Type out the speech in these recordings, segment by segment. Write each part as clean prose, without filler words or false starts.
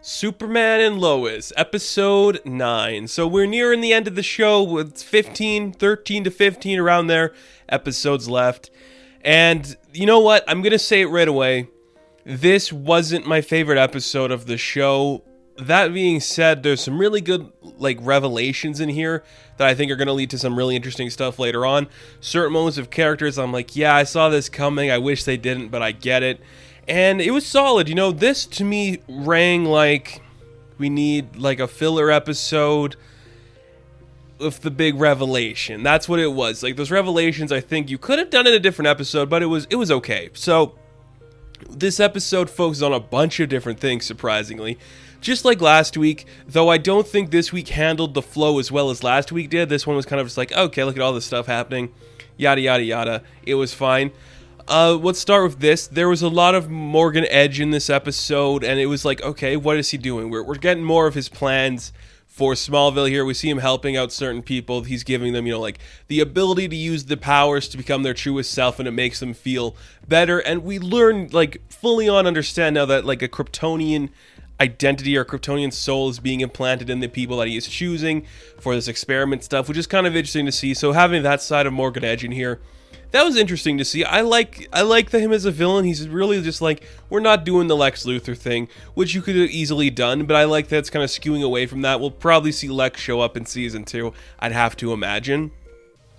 Superman and Lois, episode 9. So we're nearing the end of the show with 13 to 15 around there episodes left. And you know what? I'm going to say it right away. This wasn't my favorite episode of the show. That being said, there's some really good revelations in here that I think are going to lead to some really interesting stuff later on. Certain moments of characters, I'm like, yeah, I saw this coming. I wish they didn't, but I get it. And it was solid. You know, this to me rang like we need like a filler episode of the big revelation. That's what it was. Like those revelations, I think you could have done in a different episode, but it was okay. So this episode focuses on a bunch of different things, surprisingly. Just like last week, though I don't think this week handled the flow as well as last week did. This one was kind of just like, okay, look at all this stuff happening. Yada, yada, yada. It was fine. Let's start with this. There was a lot of Morgan Edge in this episode, and it was like, okay, what is he doing? We're getting more of his plans for Smallville here. We see him helping out certain people. He's giving them, the ability to use the powers to become their truest self, and it makes them feel better. And we learn, fully on understand now that, a Kryptonian identity or Kryptonian soul is being implanted in the people that he is choosing for this experiment stuff, which is kind of interesting to see. So having that side of Morgan Edge in here, that was interesting to see. I like him as a villain. He's really just we're not doing the Lex Luthor thing, which you could have easily done, but I like that it's kind of skewing away from that. We'll probably see Lex show up in season 2, I'd have to imagine.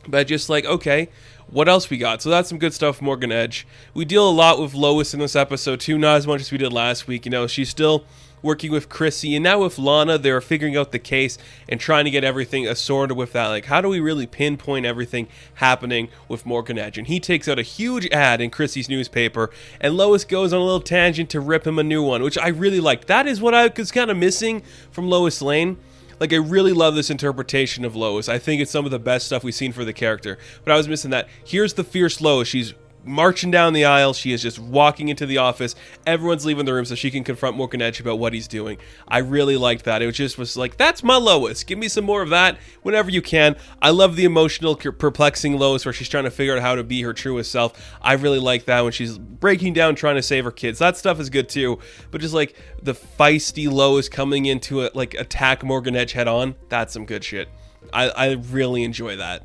But just okay, what else we got? So that's some good stuff, Morgan Edge. We deal a lot with Lois in this episode too, not as much as we did last week. She's still working with Chrissy, and now with Lana, they're figuring out the case and trying to get everything assorted with that. How do we really pinpoint everything happening with Morgan Edge? And he takes out a huge ad in Chrissy's newspaper, and Lois goes on a little tangent to rip him a new one, which I really liked. That is what I was kind of missing from Lois Lane. I really love this interpretation of Lois. I think it's some of the best stuff we've seen for the character, but I was missing that. Here's the fierce Lois. She's marching down the aisle. She is just walking into the office. Everyone's leaving the room so she can confront Morgan Edge about what he's doing. I really liked that. It just was that's my Lois. Give me some more of that whenever you can. I love the emotional, perplexing Lois where she's trying to figure out how to be her truest self. I really like that when she's breaking down trying to save her kids. That stuff is good too. But just the feisty Lois coming into it, attack Morgan Edge head on. That's some good shit. I really enjoy that.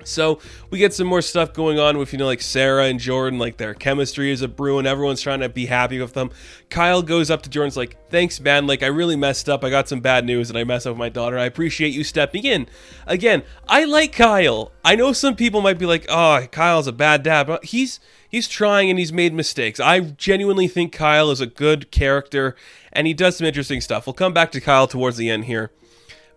So we get some more stuff going on with, Sarah and Jordan, their chemistry is a brew and everyone's trying to be happy with them. Kyle goes up to Jordan's thanks, man. I really messed up. I got some bad news and I messed up with my daughter. I appreciate you stepping in. Again, I like Kyle. I know some people might be oh, Kyle's a bad dad, but he's trying and he's made mistakes. I genuinely think Kyle is a good character and he does some interesting stuff. We'll come back to Kyle towards the end here.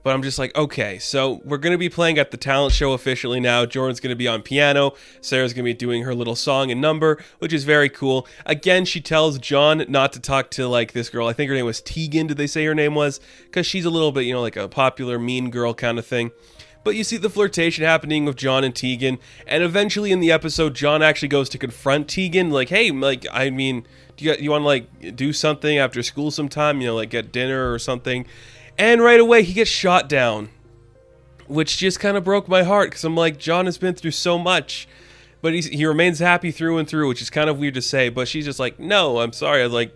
But I'm just okay, so we're going to be playing at the talent show officially now. Jordan's going to be on piano. Sarah's going to be doing her little song and number, which is very cool. Again, she tells John not to talk to, this girl. I think her name was Tegan, did they say her name was? Because she's a little bit, a popular mean girl kind of thing. But you see the flirtation happening with John and Tegan. And eventually in the episode, John actually goes to confront Tegan. Hey, do you want to, do something after school sometime? Get dinner or something. And right away, he gets shot down, which just kind of broke my heart because I'm John has been through so much, but he remains happy through and through, which is kind of weird to say, but she's just no, I'm sorry.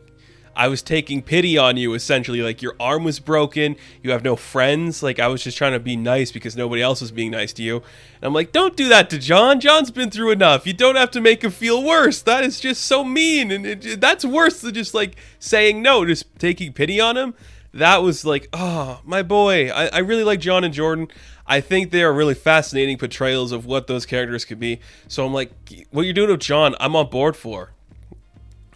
I was taking pity on you, essentially. Your arm was broken. You have no friends. I was just trying to be nice because nobody else was being nice to you. And I'm don't do that to John. John's been through enough. You don't have to make him feel worse. That is just so mean. And that's worse than just saying no, just taking pity on him. That was oh, my boy. I really like John and Jordan. I think they are really fascinating portrayals of what those characters could be. So I'm what you're doing with John, I'm on board for.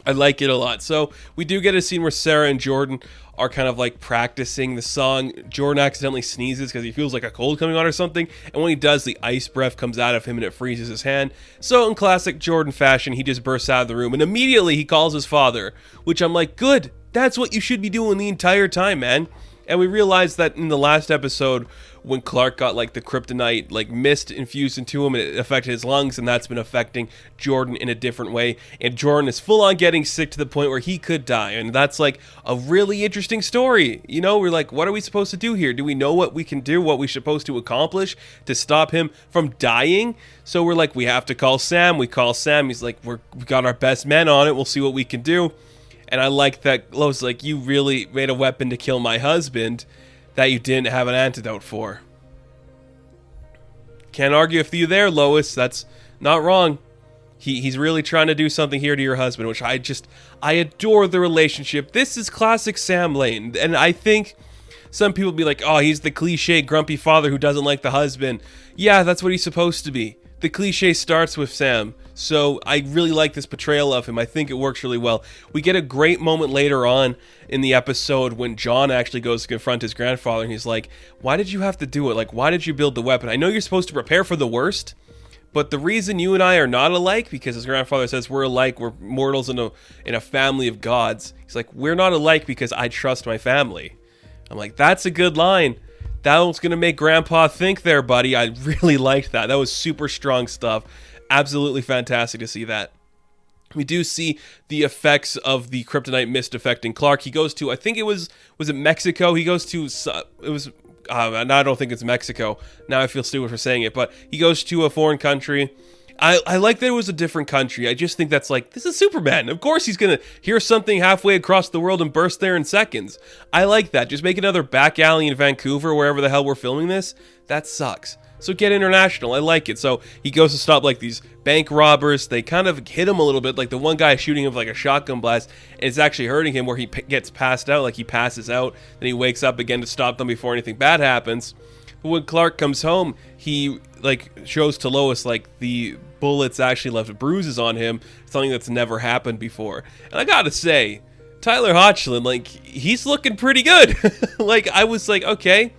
I like it a lot. So we do get a scene where Sarah and Jordan are kind of practicing the song. Jordan accidentally sneezes because he feels a cold coming on or something. And when he does, the ice breath comes out of him and it freezes his hand. So in classic Jordan fashion, he just bursts out of the room. And immediately he calls his father, which I'm good. That's what you should be doing the entire time, man. And we realized that in the last episode, when Clark got the kryptonite mist infused into him, and it affected his lungs, and that's been affecting Jordan in a different way. And Jordan is full on getting sick to the point where he could die. And that's a really interesting story. We're what are we supposed to do here? Do we know what we can do, what we're supposed to accomplish to stop him from dying? So we're we have to call Sam. We call Sam. He's we got our best men on it. We'll see what we can do. And I like that Lois, like, you really made a weapon to kill my husband that you didn't have an antidote for. Can't argue with you there, Lois. That's not wrong. He's really trying to do something here to your husband, which I adore the relationship. This is classic Sam Lane. And I think some people be like, oh, he's the cliche grumpy father who doesn't like the husband. Yeah, that's what he's supposed to be. The cliche starts with Sam. So I really like this portrayal of him. I think it works really well. We get a great moment later on in the episode when John actually goes to confront his grandfather, and he's like, why did you have to do it? Like, why did you build the weapon? I know you're supposed to prepare for the worst, but the reason you and I are not alike, because his grandfather says we're alike, we're mortals in a family of gods. He's like, we're not alike because I trust my family. I'm like, that's a good line. That was going to make Grandpa think there, buddy. I really liked that. That was super strong stuff. Absolutely fantastic to see that. We do see the effects of the kryptonite mist affecting Clark. He goes to, I think was it Mexico? He goes to, I don't think it's Mexico. Now I feel stupid for saying it, but he goes to a foreign country. I like that it was a different country. I just think that's like, this is Superman. Of course he's going to hear something halfway across the world and burst there in seconds. I like that. Just make another back alley in Vancouver, wherever the hell we're filming this. That sucks. So get international. I like it. So he goes to stop like these bank robbers. They kind of hit him a little bit. Like the one guy shooting him with like a shotgun blast. And it's actually hurting him where he gets passed out. Like he passes out. Then he wakes up again to stop them before anything bad happens. But when Clark comes home, he like shows to Lois like the bullets actually left bruises on him, something that's never happened before. And I gotta say, Tyler Hoechlin, like, he's looking pretty good. Like, I was like, okay,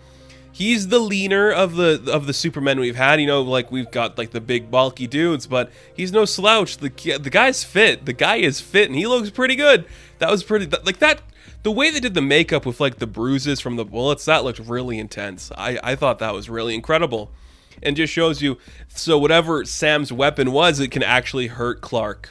he's the leaner of the Supermen we've had. You know, like, we've got like the big bulky dudes, but he's no slouch. The guy's fit. The guy is fit, and he looks pretty good. That was pretty like that. The way they did the makeup with like the bruises from the bullets, that looked really intense. I thought that was really incredible. And just shows you, so whatever Sam's weapon was, it can actually hurt Clark.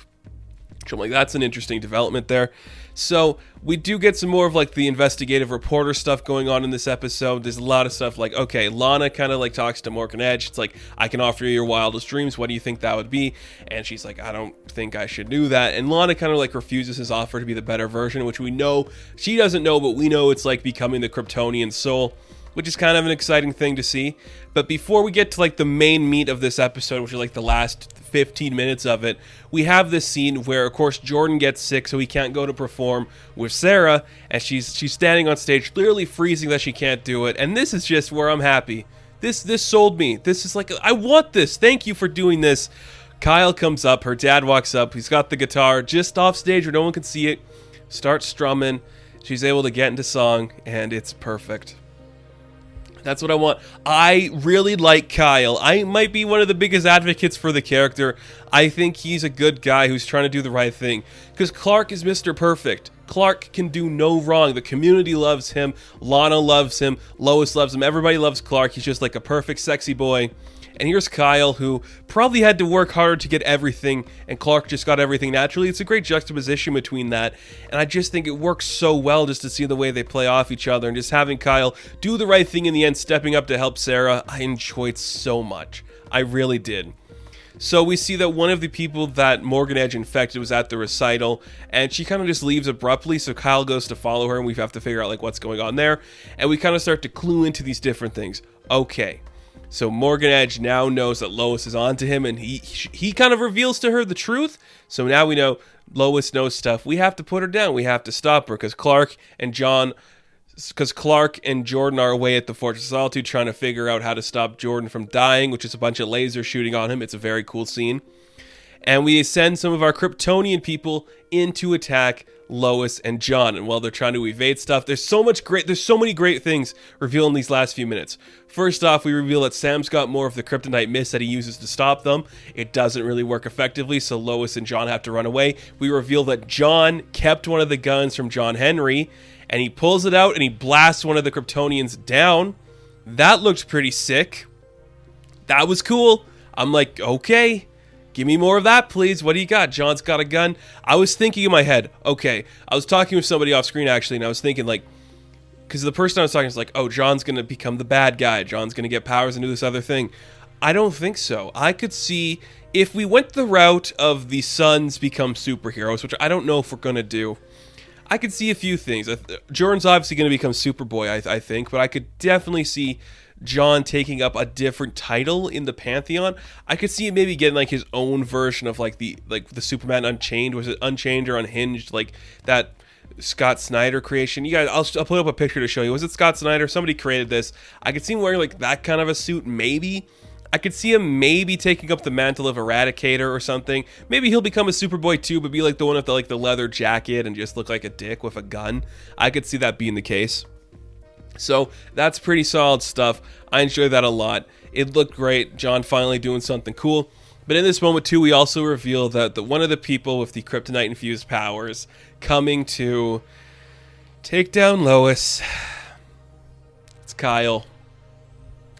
So I'm like, that's an interesting development there. So we do get some more of like the investigative reporter stuff going on in this episode. There's a lot of stuff like, okay, Lana kind of like talks to Morgan Edge. It's like, I can offer you your wildest dreams. What do you think that would be? And she's like, I don't think I should do that. And Lana kind of like refuses his offer to be the better version, which we know she doesn't know, but we know it's like becoming the Kryptonian soul, which is kind of an exciting thing to see. But before we get to like the main meat of this episode, which is like the last 15 minutes of it, we have this scene where, of course, Jordan gets sick, so he can't go to perform with Sarah, and she's standing on stage, clearly freezing that she can't do it. And this is just where I'm happy. This sold me. This is like, I want this. Thank you for doing this. Kyle comes up, her dad walks up, he's got the guitar just off stage where no one can see it, starts strumming, she's able to get into song, and it's perfect. That's what I want. I really like Kyle. I might be one of the biggest advocates for the character. I think he's a good guy who's trying to do the right thing. Because Clark is Mr. Perfect. Clark can do no wrong. The community loves him. Lana loves him. Lois loves him. Everybody loves Clark. He's just like a perfect, sexy boy. And here's Kyle, who probably had to work harder to get everything, and Clark just got everything naturally. It's a great juxtaposition between that, and I just think it works so well just to see the way they play off each other, and just having Kyle do the right thing in the end, stepping up to help Sarah. I enjoyed so much. I really did. So we see that one of the people that Morgan Edge infected was at the recital, and she kind of just leaves abruptly, so Kyle goes to follow her, and we have to figure out like what's going on there, and we kind of start to clue into these different things. Okay. So Morgan Edge now knows that Lois is onto him, and he kind of reveals to her the truth. So now we know Lois knows stuff. We have to put her down. We have to stop her because Clark and Jordan are away at the Fortress of Solitude trying to figure out how to stop Jordan from dying, which is a bunch of lasers shooting on him. It's a very cool scene. And we send some of our Kryptonian people in to attack Lois and John, and while they're trying to evade stuff, there's so many great things revealed in these last few minutes. First off, we reveal that Sam's got more of the kryptonite mist that he uses to stop them. It doesn't really work effectively, so Lois and John have to run away. We reveal that John kept one of the guns from John Henry, and he pulls it out and he blasts one of the Kryptonians down. That looked pretty sick. That was cool. I'm like, okay, give me more of that, please. What do you got? John's got a gun. I was thinking in my head, okay, I was talking with somebody off screen actually, and I was thinking like, because the person I was talking to was like, oh, John's going to become the bad guy. John's going to get powers and do this other thing. I don't think so. I could see if we went the route of the sons become superheroes, which I don't know if we're going to do. I could see a few things. Jordan's obviously going to become Superboy, I think, but I could definitely see John taking up a different title in the Pantheon. I could see him maybe getting like his own version of like the Superman Unchained. Was it Unchained or Unhinged? Like that Scott Snyder creation. You guys, I'll put up a picture to show you. Was it Scott Snyder? Somebody created this. I could see him wearing like that kind of a suit, maybe. I could see him maybe taking up the mantle of Eradicator or something. Maybe he'll become a Superboy too, but be like the one with the leather jacket and just look like a dick with a gun. I could see that being the case. So that's pretty solid stuff. I enjoyed that a lot. It looked great. John finally doing something cool. But in this moment too, we also reveal that one of the people with the kryptonite-infused powers coming to take down Lois, it's Kyle.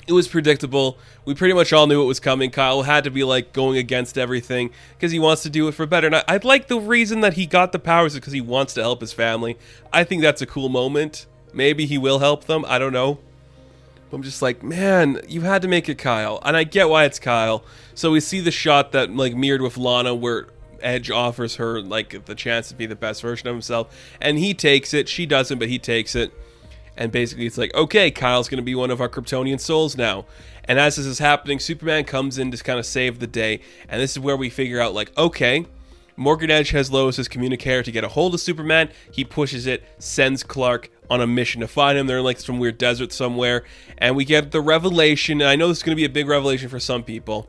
It was predictable. We pretty much all knew it was coming. Kyle had to be like going against everything because he wants to do it for better. And I like the reason that he got the powers is because he wants to help his family. I think that's a cool moment. Maybe he will help them. I don't know. But I'm just like, man, you had to make it Kyle. And I get why it's Kyle. So we see the shot that like mirrored with Lana where Edge offers her like the chance to be the best version of himself. And he takes it. She doesn't, but he takes it. And basically it's like, okay, Kyle's going to be one of our Kryptonian souls now. And as this is happening, Superman comes in to kind of save the day. And this is where we figure out like, okay, Morgan Edge has Lois's communicator to get a hold of Superman. He pushes it, sends Clark on a mission to find him. They're in like some weird desert somewhere. And we get the revelation. And I know this is going to be a big revelation for some people.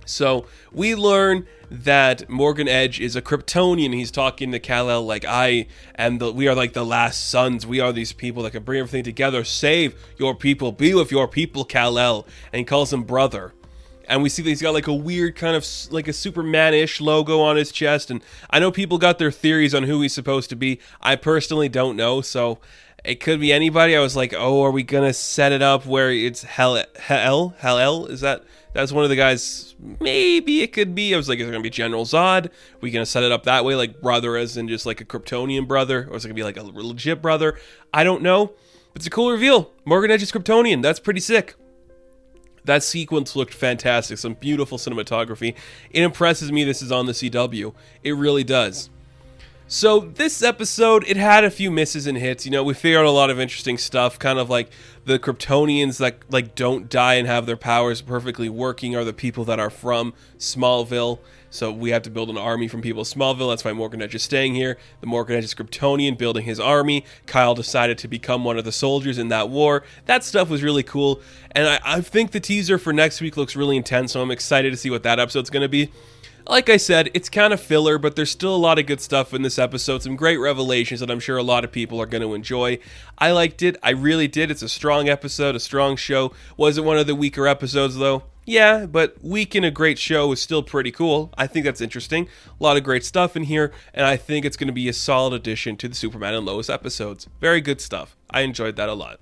So we learn that Morgan Edge is a Kryptonian. He's talking to Kal-El like, we are like the last sons. We are these people that can bring everything together. Save your people. Be with your people, Kal-El. And he calls him brother. And we see that he's got like a weird kind of like a Superman-ish logo on his chest. And I know people got their theories on who he's supposed to be. I personally don't know. So it could be anybody. I was like, oh, are we going to set it up where it's Hel-El? Is that's one of the guys? Maybe it could be. I was like, is it going to be General Zod? Are we going to set it up that way? Like brother as in just like a Kryptonian brother? Or is it going to be like a legit brother? I don't know. But it's a cool reveal. Morgan Edge is Kryptonian. That's pretty sick. That sequence looked fantastic. Some beautiful cinematography. It impresses me this is on the CW. It really does. So this episode, it had a few misses and hits. You know, we figured out a lot of interesting stuff. Kind of like the Kryptonians that like don't die and have their powers perfectly working are the people that are from Smallville. So we have to build an army from people of Smallville. That's why Morgan Edge is staying here. The Morgan Edge is Kryptonian, building his army. Kyle decided to become one of the soldiers in that war. That stuff was really cool. And I think the teaser for next week looks really intense, so I'm excited to see what that episode's going to be. Like I said, it's kind of filler, but there's still a lot of good stuff in this episode. Some great revelations that I'm sure a lot of people are going to enjoy. I liked it. I really did. It's a strong episode, a strong show. Was it one of the weaker episodes, though? Yeah, but weak in a great show is still pretty cool. I think that's interesting. A lot of great stuff in here, and I think it's going to be a solid addition to the Superman and Lois episodes. Very good stuff. I enjoyed that a lot.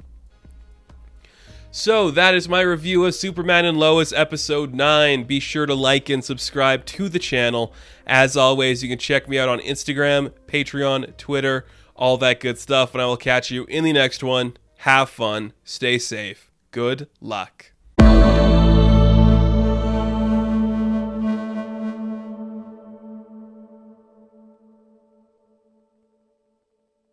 So that is my review of Superman and Lois episode 9. Be sure to like and subscribe to the channel. As always, you can check me out on Instagram, Patreon, Twitter, all that good stuff, and I will catch you in the next one. Have fun. Stay safe. Good luck.